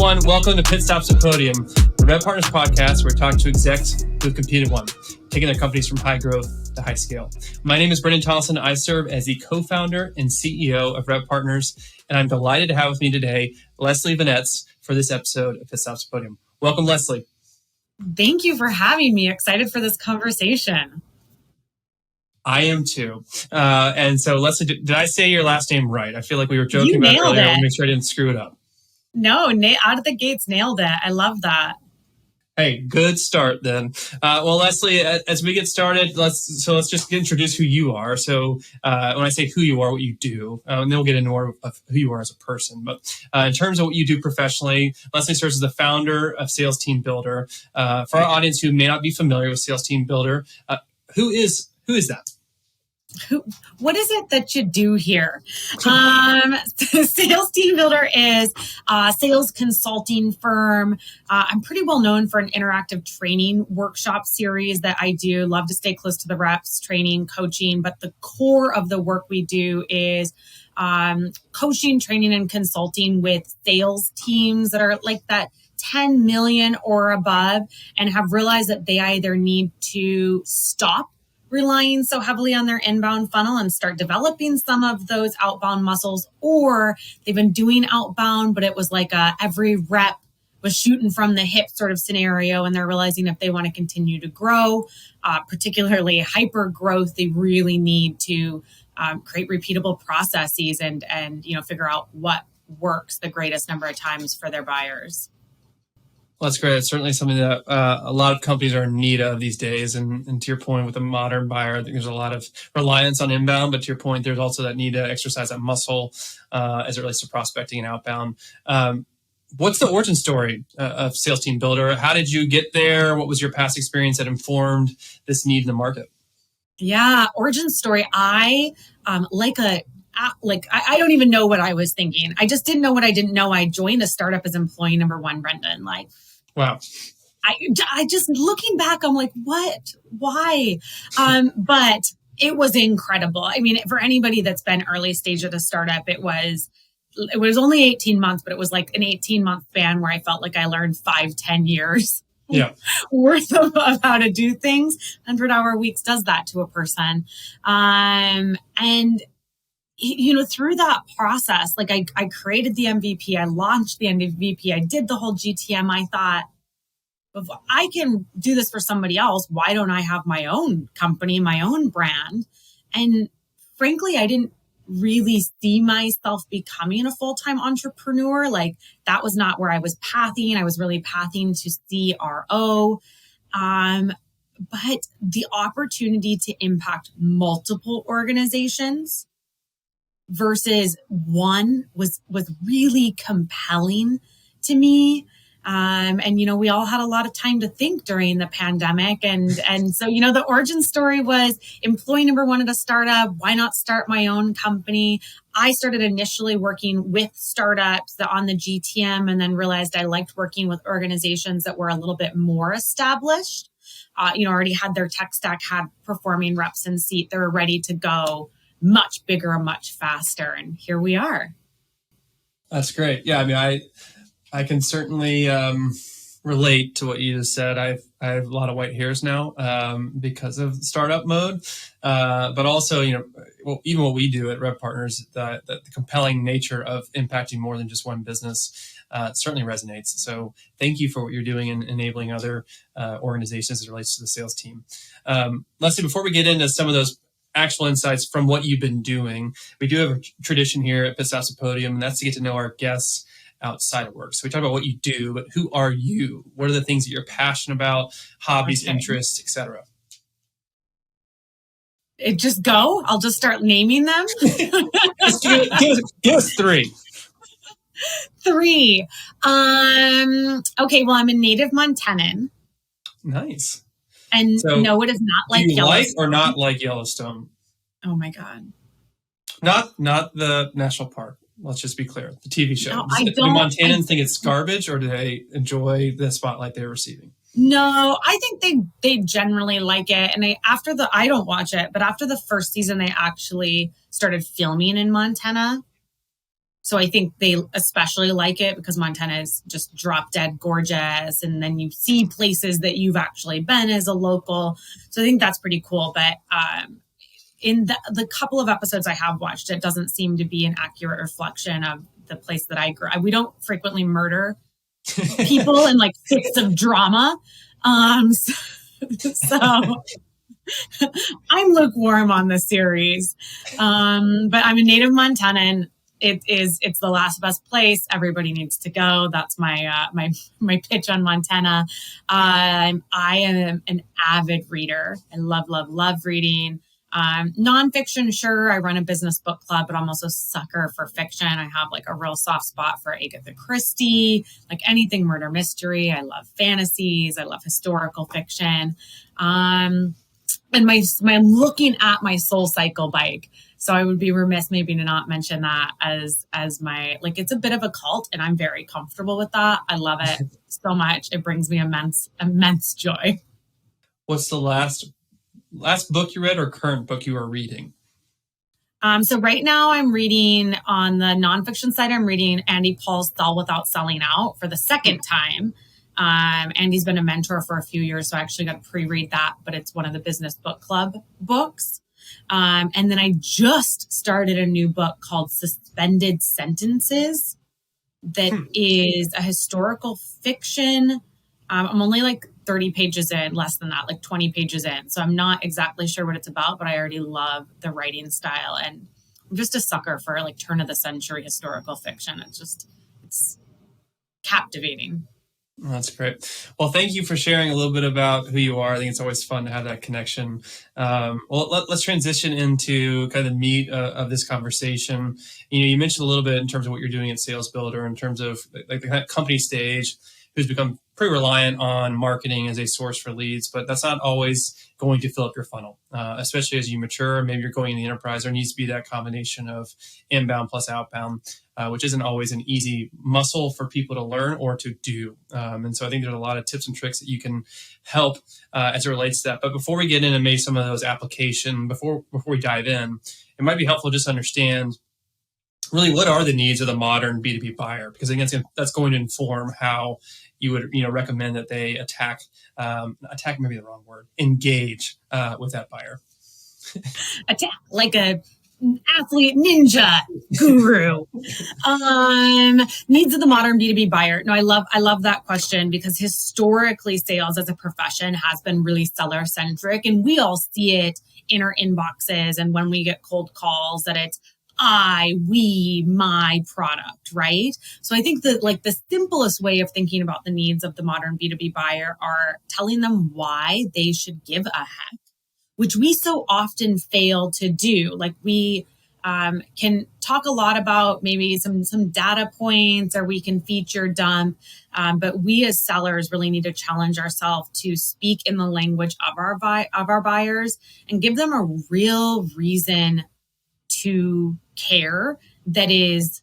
everyone. Welcome to Pit Stops To Podium, the RevPartners podcast where we talk to execs who have competed one, taking their companies from high growth to high scale. My name is Brendan Thompson. I serve as the co-founder and CEO of RevPartners, and I'm delighted to have with me today Leslie Venetz for this episode of Pit Stops To Podium. Welcome, Leslie. Thank you for having me. Excited for this conversation. I am too. And so, Leslie, did I say your last name right? I feel like we were joking about it earlier. I want to make sure I didn't screw it up. No, out of the gates, nailed it. I love that. Hey, good start then. Well, Leslie, as we get started, let's just introduce who you are. So when I say who you are, what you do, and then we'll get into more of who you are as a person. But in terms of what you do professionally, Leslie serves as the founder of Sales Team Builder. For our audience who may not be familiar with Sales Team Builder, who is that? What is it that you do here? Sales Team Builder is a sales consulting firm. I'm pretty well known for an interactive training workshop series that I do. Love to stay close to the reps, training, coaching, but the core of the work we do is coaching, training, and consulting with sales teams that are like that 10 million or above and have realized that they either need to stop relying so heavily on their inbound funnel and start developing some of those outbound muscles, or they've been doing outbound, but it was like every rep was shooting from the hip sort of scenario, and they're realizing if they want to continue to grow, particularly hyper growth, they really need to create repeatable processes and figure out what works the greatest number of times for their buyers. Well, that's great. It's certainly something that a lot of companies are in need of these days. And to your point, with a modern buyer, I think there's a lot of reliance on inbound. But to your point, there's also that need to exercise that muscle as it relates to prospecting and outbound. What's the origin story of Sales Team Builder? How did you get there? What was your past experience that informed this need in the market? Yeah, origin story. I don't even know what I was thinking. I just didn't know what I didn't know. I joined a startup as employee number one, Brendan. Wow. I just looking back, I'm like, what? Why? But it was incredible. I mean, for anybody that's been early stage at a startup, it was only 18 months, but it was like an 18-month span where I felt like I learned 5-10 years. Worth of how to do things. 100-hour weeks does that to a person. And through that process, I created the MVP, I launched the MVP, I did the whole GTM. I thought, if I can do this for somebody else, why don't I have my own company, my own brand? And frankly, I didn't really see myself becoming a full-time entrepreneur. That was not where I was pathing. I was really pathing to CRO. But the opportunity to impact multiple organizations versus one was really compelling to me. We all had a lot of time to think during the pandemic. And so, the origin story was employee number one at a startup. Why not start my own company? I started initially working with startups on the GTM and then realized I liked working with organizations that were a little bit more established, already had their tech stack, had performing reps in seat. They were ready to go much bigger, much faster. And here we are. That's great. Yeah, I mean, I can certainly relate to what you just said. I have a lot of white hairs now because of startup mode. But also, even what we do at RevPartners, the compelling nature of impacting more than just one business certainly resonates. So thank you for what you're doing in enabling other organizations as it relates to the sales team. Leslie, before we get into some of those actual insights from what you've been doing, we do have a tradition here at Pit Stops To Podium, and that's to get to know our guests outside of work. So we talk about what you do, but who are you? What are the things that you're passionate about, hobbies, interests, etc.? Just go. I'll just start naming them. Give us three. Three. Okay, well, I'm a native Montanan. Nice. And so no, it is not like Yellowstone. Yellowstone. Like or not like Yellowstone? Oh my God. Not the national park. Let's just be clear. The TV show. No, do Montanans think it's garbage, or do they enjoy the spotlight they're receiving? No, I think they generally like it. And I don't watch it, but after the first season, they actually started filming in Montana. So I think they especially like it because Montana is just drop dead gorgeous. And then you see places that you've actually been as a local. So I think that's pretty cool. But in the couple of episodes I have watched, it doesn't seem to be an accurate reflection of the place that I grew. We don't frequently murder people in like fits of drama. So I'm lukewarm on the series. But I'm a native Montanan. It's the last best place. Everybody needs to go. That's my pitch on Montana. I am an avid reader. I love reading. Nonfiction, sure. I run a business book club, but I'm also a sucker for fiction. I have like a real soft spot for Agatha Christie, like anything murder mystery. I love fantasies. I love historical fiction. And my looking at my Soul Cycle bike. So I would be remiss maybe to not mention that as my, like, it's a bit of a cult and I'm very comfortable with that. I love it so much. It brings me immense joy. What's the last book you read or current book you are reading? So right now I'm reading on the nonfiction side, I'm reading Andy Paul's Sell Without Selling Out for the second time. Andy's been a mentor for a few years, so I actually got to pre-read that, but it's one of the business book club books. And then I just started a new book called Suspended Sentences that is a historical fiction. I'm only like 30 pages in, less than that, like 20 pages in. So I'm not exactly sure what it's about, but I already love the writing style. And I'm just a sucker for like turn of the century historical fiction. It's captivating. That's great. Well, thank you for sharing a little bit about who you are. I think it's always fun to have that connection. Let's transition into kind of the meat of this conversation. You mentioned a little bit in terms of what you're doing at Sales Builder, in terms of like the kind of company stage, who's become pretty reliant on marketing as a source for leads, but that's not always going to fill up your funnel, especially as you mature. Maybe you're going in the enterprise. There needs to be that combination of inbound plus outbound, which isn't always an easy muscle for people to learn or to do. And so I think there's a lot of tips and tricks that you can help as it relates to that. But before we get into maybe some of those applications, before we dive in, it might be helpful just to understand really what are the needs of the modern B2B buyer, because again, that's going to inform how you would recommend that they attack maybe the wrong word, engage with that buyer. Attack like a athlete ninja guru. Needs of the modern B2B buyer. No, I love that question, because historically sales as a profession has been really seller centric, and we all see it in our inboxes and when we get cold calls that it's we, my product, right? So I think that like the simplest way of thinking about the needs of the modern B2B buyer are telling them why they should give a heck, which we so often fail to do. Like we can talk a lot about maybe some data points, or we can feature dump, but we as sellers really need to challenge ourselves to speak in the language of our buyers and give them a real reason to care that is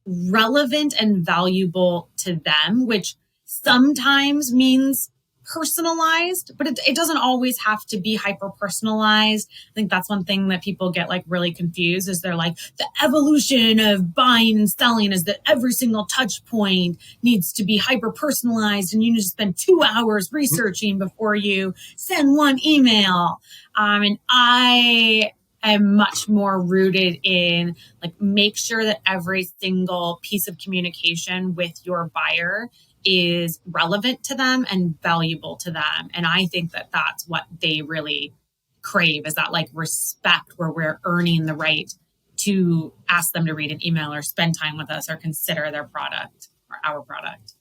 relevant and valuable to them, which sometimes means personalized, but it doesn't always have to be hyper personalized. I think that's one thing that people get like really confused, is they're like, the evolution of buying and selling is that every single touch point needs to be hyper personalized and you need to spend 2 hours researching before you send one email. And I am much more rooted in like, make sure that every single piece of communication with your buyer is relevant to them and valuable to them. And I think that that's what they really crave, is that like respect, where we're earning the right to ask them to read an email or spend time with us or consider their product or our product.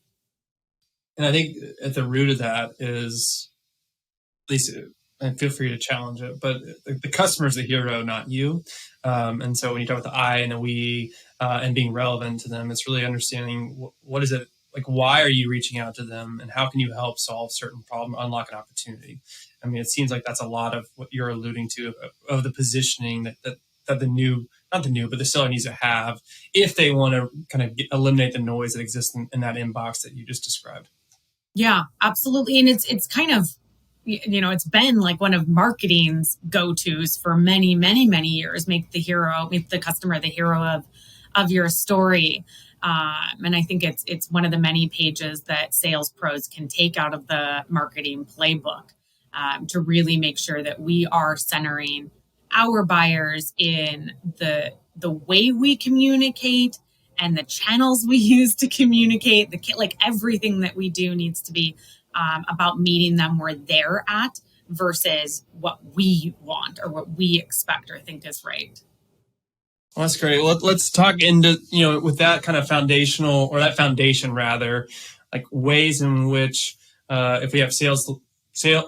And I think at the root of that is, at least, and feel free to challenge it, but the customer is the hero, not you. And so when you talk about the I and the we and being relevant to them, it's really understanding what is it, like, why are you reaching out to them and how can you help solve certain problem, unlock an opportunity? I mean, it seems like that's a lot of what you're alluding to of the positioning that the seller needs to have if they want to kind of eliminate the noise that exists in that inbox that you just described. Yeah, absolutely. And it's kind of, it's been like one of marketing's go-tos for many, many, many years. Make the customer the hero of your story. And I think it's one of the many pages that sales pros can take out of the marketing playbook to really make sure that we are centering our buyers in the way we communicate and the channels we use to communicate. Like everything that we do needs to be about meeting them where they're at versus what we want or what we expect or think is right. Well, that's great. Let's talk into, with that kind of foundation rather, like ways in which if we have sales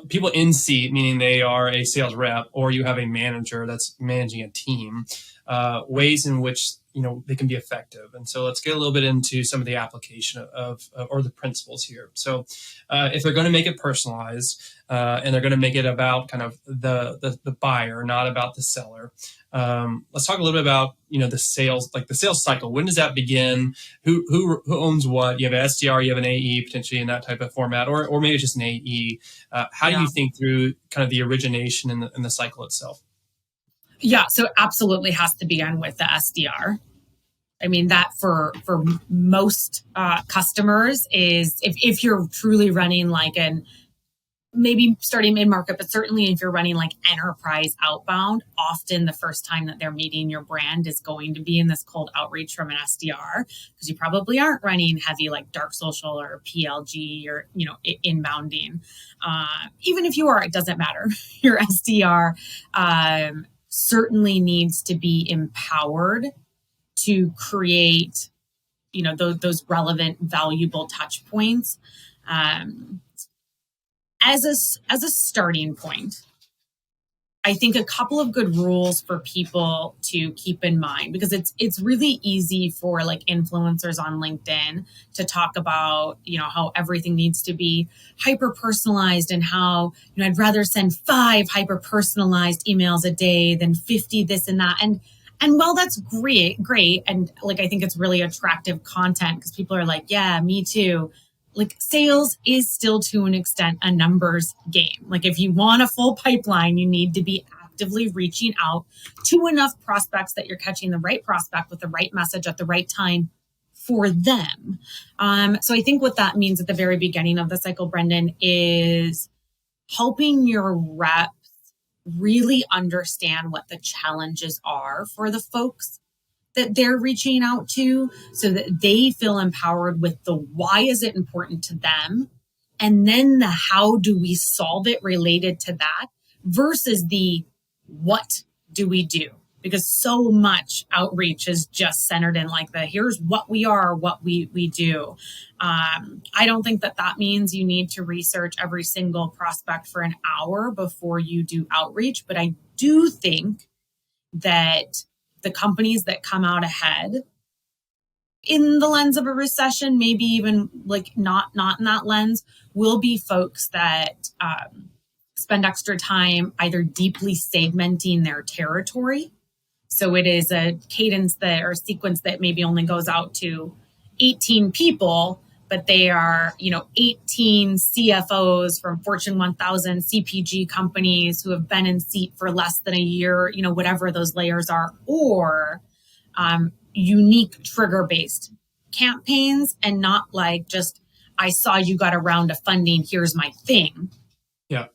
people in seat, meaning they are a sales rep, or you have a manager that's managing a team, ways in which they can be effective. And so let's get a little bit into some of the application of or the principles here. So if they're going to make it personalized and they're going to make it about kind of the buyer, not about the seller, let's talk a little bit about the sales, like the sales cycle. When does that begin? Who owns what? You have an SDR, you have an AE potentially in that type of format, or maybe just an AE. How do you think through kind of the origination and the cycle itself? Yeah, so absolutely has to begin with the SDR. I mean, that for most customers is if you're truly running like maybe starting mid-market, but certainly if you're running like enterprise outbound, often the first time that they're meeting your brand is going to be in this cold outreach from an SDR, because you probably aren't running heavy like dark social or PLG or, inbounding. Even if you are, it doesn't matter. Your SDR certainly needs to be empowered to create, those relevant, valuable touch points. As a starting point, I think a couple of good rules for people to keep in mind, because it's really easy for like influencers on LinkedIn to talk about, how everything needs to be hyper personalized and how, I'd rather send 5 hyper personalized emails a day than 50 this and that. And while that's great. And like, I think it's really attractive content because people are like, yeah, me too. Like sales is still to an extent a numbers game. Like if you want a full pipeline, you need to be actively reaching out to enough prospects that you're catching the right prospect with the right message at the right time for them. So I think what that means at the very beginning of the cycle, Brendan, is helping your reps really understand what the challenges are for the folks that they're reaching out to, so that they feel empowered with the why is it important to them, and then the how do we solve it related to that, versus the what do we do, because so much outreach is just centered in like the here's what we are, what we do. I don't think that means you need to research every single prospect for an hour before you do outreach, but I do think that the companies that come out ahead in the lens of a recession, maybe even like not in that lens, will be folks that spend extra time either deeply segmenting their territory. So it is a cadence or sequence that maybe only goes out to 18 people, but they are, 18 CFOs from Fortune 1000 CPG companies who have been in seat for less than a year, whatever those layers are, or unique trigger-based campaigns, and not like just, I saw you got a round of funding, here's my thing. Yeah.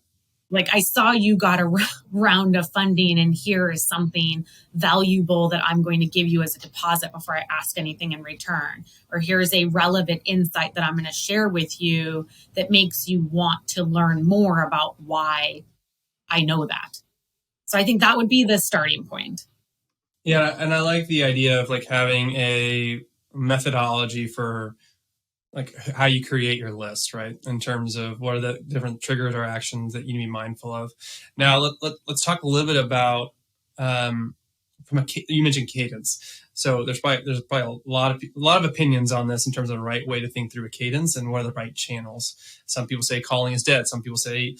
Like, I saw you got a round of funding and here is something valuable that I'm going to give you as a deposit before I ask anything in return. Or here's a relevant insight that I'm going to share with you that makes you want to learn more about why I know that. So I think that would be the starting point. Yeah, and I like the idea of like having a methodology for like how you create your list, right? In terms of what are the different triggers or actions that you need to be mindful of. Now, let's talk a little bit about you mentioned cadence. So there's probably a lot of opinions on this in terms of the right way to think through a cadence and what are the right channels. Some people say calling is dead. Some people say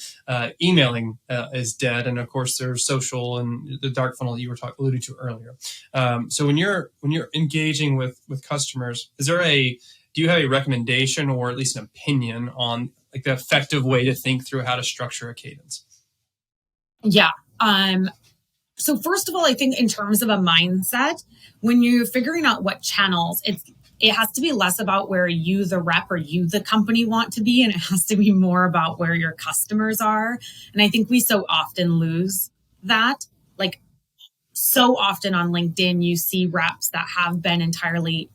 emailing is dead. And of course, there's social and the dark funnel that you were alluding to earlier. So when you're engaging with customers, do you have a recommendation or at least an opinion on like the effective way to think through how to structure a cadence? Yeah. So first of all, I think in terms of a mindset, when you're figuring out what channels, it has to be less about where you, the rep, or you, the company, want to be, and it has to be more about where your customers are. And I think we so often lose that. Like, so often on LinkedIn, you see reps that have been entirely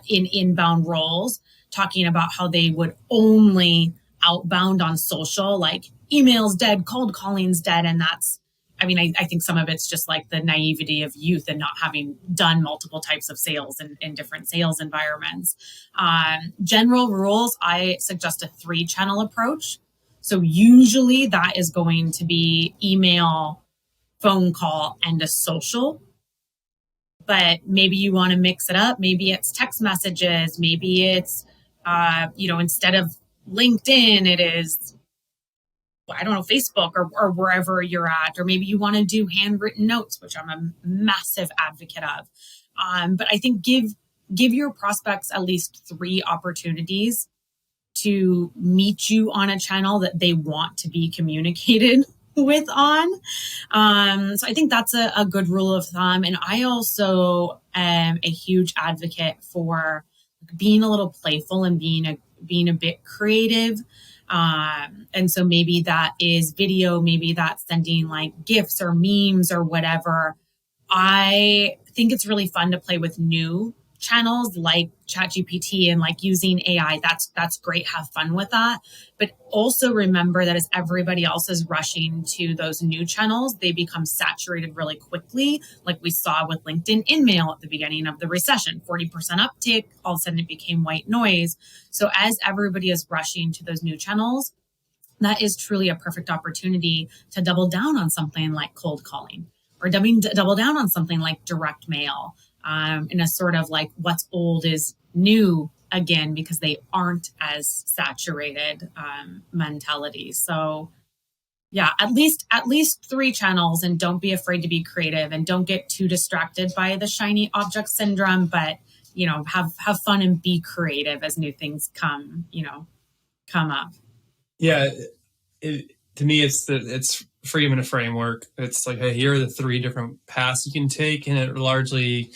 in inbound roles talking about how they would only outbound on social, like email's dead, cold calling's dead. And I think some of it's just like the naivety of youth and not having done multiple types of sales in different sales environments. General rules, I suggest a 3-channel approach. So usually that is going to be email, phone call, and a social. But maybe you want to mix it up. Maybe it's text messages. Maybe it's, instead of LinkedIn, it is, I don't know, Facebook or wherever you're at. Or maybe you want to do handwritten notes, which I'm a massive advocate of. But I think give your prospects at least 3 opportunities to meet you on a channel that they want to be communicated with on. So I think that's a good rule of thumb. And I also am a huge advocate for being a little playful and being a bit creative. And so maybe that is video, maybe that's sending like GIFs or memes or whatever. I think it's really fun to play with new channels like ChatGPT and like using AI. That's great. Have fun with that. But also remember that as everybody else is rushing to those new channels, they become saturated really quickly. Like we saw with LinkedIn InMail at the beginning of the recession, 40% uptick, all of a sudden it became white noise. So as everybody is rushing to those new channels, that is truly a perfect opportunity to double down on something like cold calling, or double down on something like direct mail, in a sort of like what's old is new again, because they aren't as saturated mentality. So yeah, at least 3 channels, and don't be afraid to be creative, and don't get too distracted by the shiny object syndrome, but have fun and be creative as new things come up. Yeah, to me, it's freedom in a framework. It's like, hey, here are the 3 different paths you can take, and it largely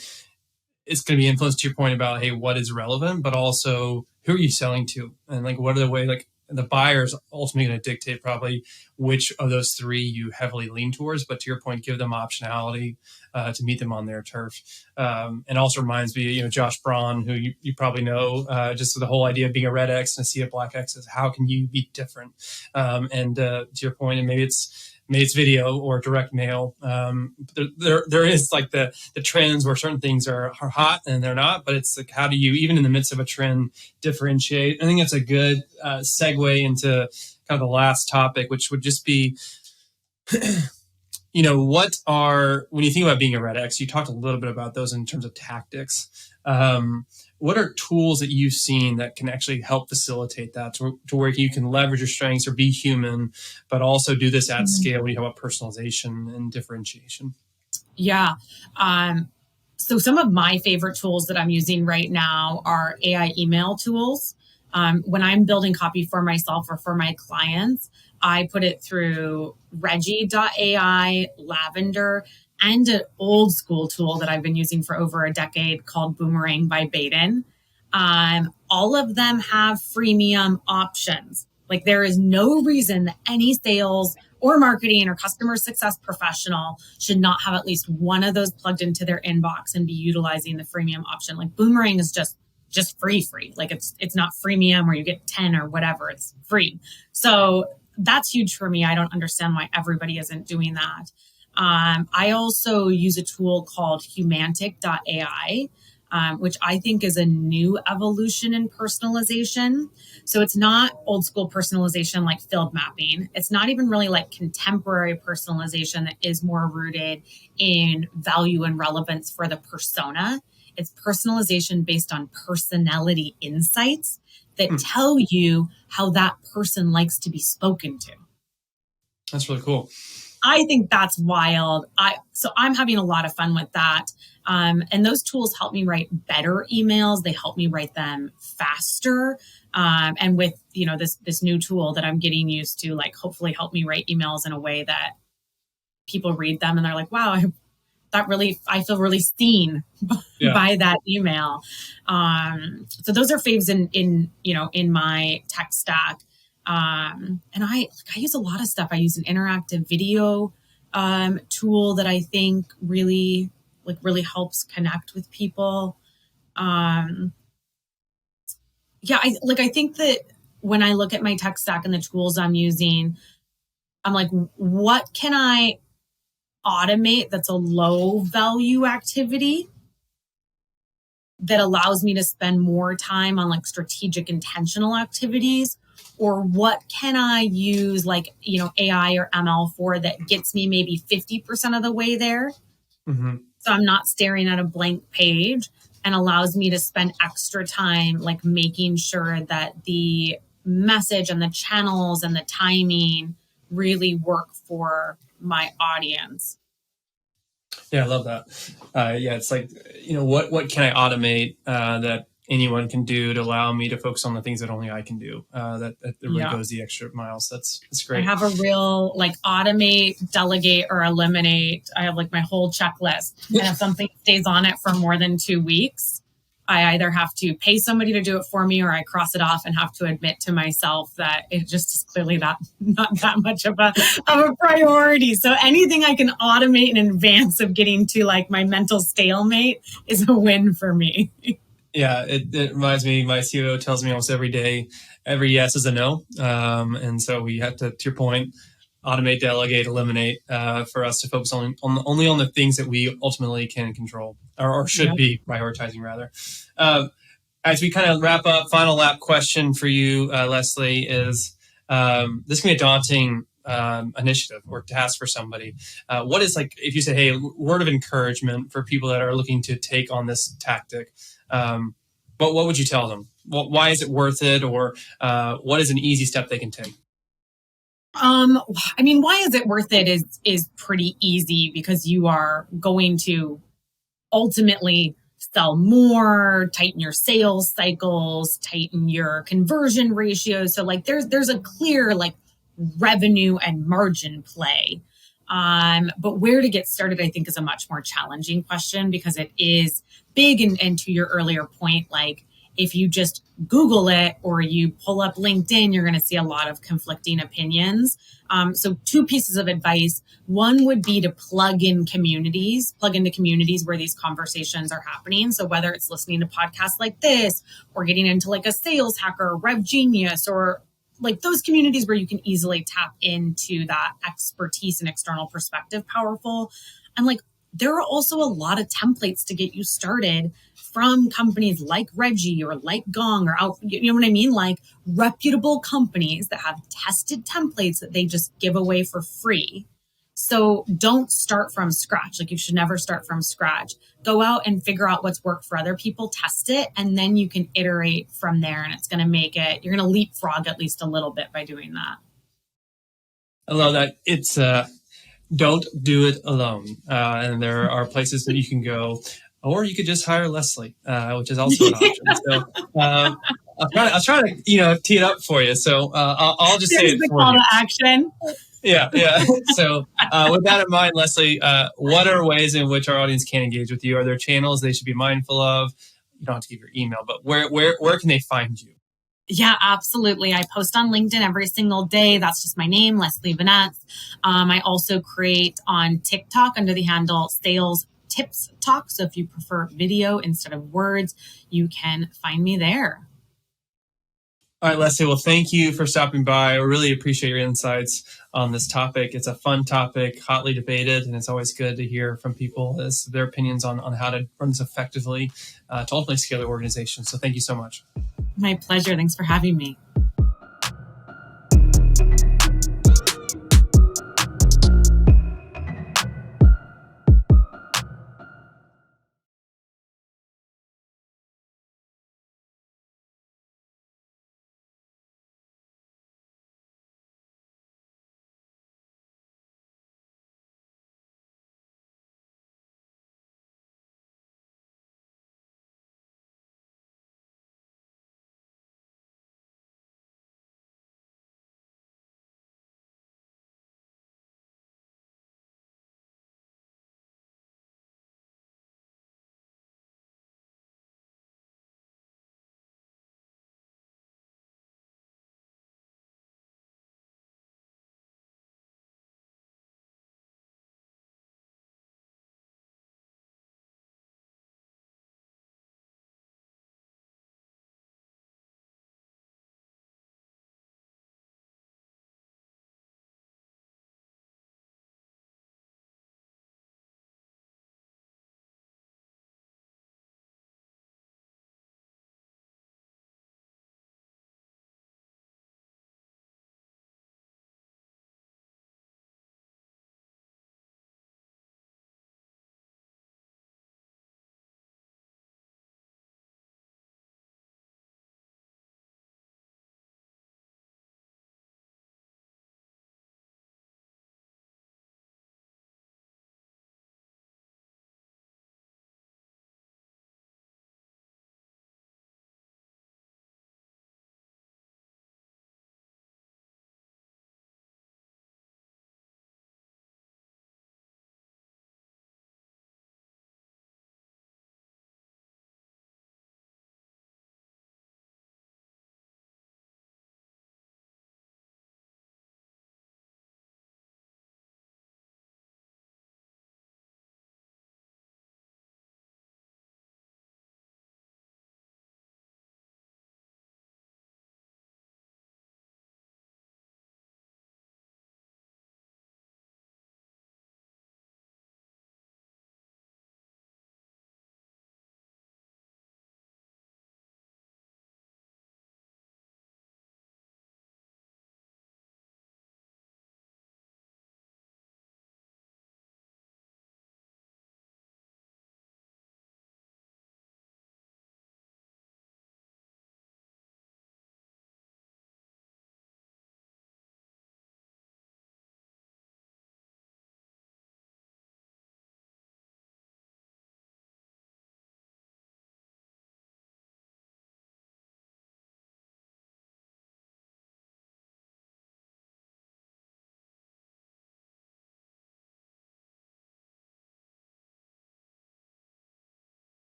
it's going to be influenced to your point about, hey, what is relevant, but also who are you selling to, and like what are the way, like the buyer's ultimately going to dictate probably which of those 3 you heavily lean towards. But to your point, give them optionality to meet them on their turf. And also reminds me, Josh Braun, who you probably know, just the whole idea of being a red X and a sea of black X's. How can you be different? And to your point, and maybe it's video or direct mail. There is like the trends where certain things are hot and they're not, but it's like, how do you, even in the midst of a trend, differentiate? I think that's a good segue into kind of the last topic, which would just be, when you think about being a red X, you talked a little bit about those in terms of tactics. What are tools that you've seen that can actually help facilitate that to where you can leverage your strengths or be human, but also do this at scale when you talk about personalization and differentiation? Yeah. So some of my favorite tools that I'm using right now are AI email tools. When I'm building copy for myself or for my clients, I put it through Reggie.ai, Lavender, and an old school tool that I've been using for over a decade called Boomerang by Baden. All of them have freemium options. Like there is no reason that any sales or marketing or customer success professional should not have at least one of those plugged into their inbox and be utilizing the freemium option. Like Boomerang is just free. Like it's not freemium where you get 10 or whatever, it's free. So that's huge for me. I don't understand why everybody isn't doing that. I also use a tool called Humantic.ai, which I think is a new evolution in personalization. So it's not old school personalization like field mapping. It's not even really like contemporary personalization that is more rooted in value and relevance for the persona. It's personalization based on personality insights that tell you how that person likes to be spoken to. That's really cool. I think that's wild. So I'm having a lot of fun with that. And those tools help me write better emails. They help me write them faster. And with, this new tool that I'm getting used to, like hopefully help me write emails in a way that people read them and they're like, wow, I feel really seen by that email. So those are faves in my tech stack. And I use a lot of stuff. I use an interactive video tool that I think really helps connect with people. I think that when I look at my tech stack and the tools I'm using, I'm like, what can I automate that's a low value activity that allows me to spend more time on like strategic intentional activities? Or what can I use AI or ML for that gets me maybe 50% of the way there? Mm-hmm. So I'm not staring at a blank page, and allows me to spend extra time like making sure that the message and the channels and the timing really work for my audience. Yeah, I love that. It's like, what can I automate that anyone can do to allow me to focus on the things that only I can do? That really goes the extra miles. That's great. I have a real automate, delegate, or eliminate. I have my whole checklist. And if something stays on it for more than 2 weeks, I either have to pay somebody to do it for me, or I cross it off and have to admit to myself that it just is clearly not that much of a priority. So anything I can automate in advance of getting to my mental stalemate is a win for me. Yeah, it reminds me, my CEO tells me almost every day, every yes is a no. And so we have to your point, automate, delegate, eliminate, for us to focus only on the things that we ultimately can control or should be prioritizing rather. As we kind of wrap up, final lap question for you, Leslie, is this can be a daunting initiative or task for somebody. What is if you say, hey, word of encouragement for people that are looking to take on this tactic, but what would you tell them? Why is it worth it? Or what is an easy step they can take? Why is it worth it is pretty easy, because you are going to ultimately sell more, tighten your sales cycles, tighten your conversion ratios. So there's a clear revenue and margin play. But where to get started, I think, is a much more challenging question, because it is big. And to your earlier point, if you just Google it or you pull up LinkedIn, you're going to see a lot of conflicting opinions. So 2 pieces of advice. One would be to plug into communities where these conversations are happening. So whether it's listening to podcasts like this, or getting into a Sales Hacker or Rev Genius, or those communities where you can easily tap into that expertise and external perspective, powerful. And there are also a lot of templates to get you started from companies like Reggie or like Gong or you know what I mean? Reputable companies that have tested templates that they just give away for free. So don't start from scratch. You should never start from scratch. Go out and figure out what's worked for other people, test it, and then you can iterate from there. And it's going to you're going to leapfrog at least a little bit by doing that. I love that. It's don't do it alone. And there are places that you can go, or you could just hire Leslie, which is also an option. So I'll try to tee it up for you. So I'll just say it the for call you. to action. Yeah. So with that in mind, Leslie, what are ways in which our audience can engage with you? Are there channels they should be mindful of? You don't have to give your email, but where can they find you? Yeah, absolutely. I post on LinkedIn every single day. That's just my name, Leslie Venetz. I also create on TikTok under the handle Sales Tips Talk. So if you prefer video instead of words, you can find me there. All right, Leslie. Well, thank you for stopping by. I really appreciate your insights on this topic. It's a fun topic, hotly debated, and it's always good to hear from people as their opinions on how to run this effectively to ultimately scale their organization. So thank you so much. My pleasure. Thanks for having me.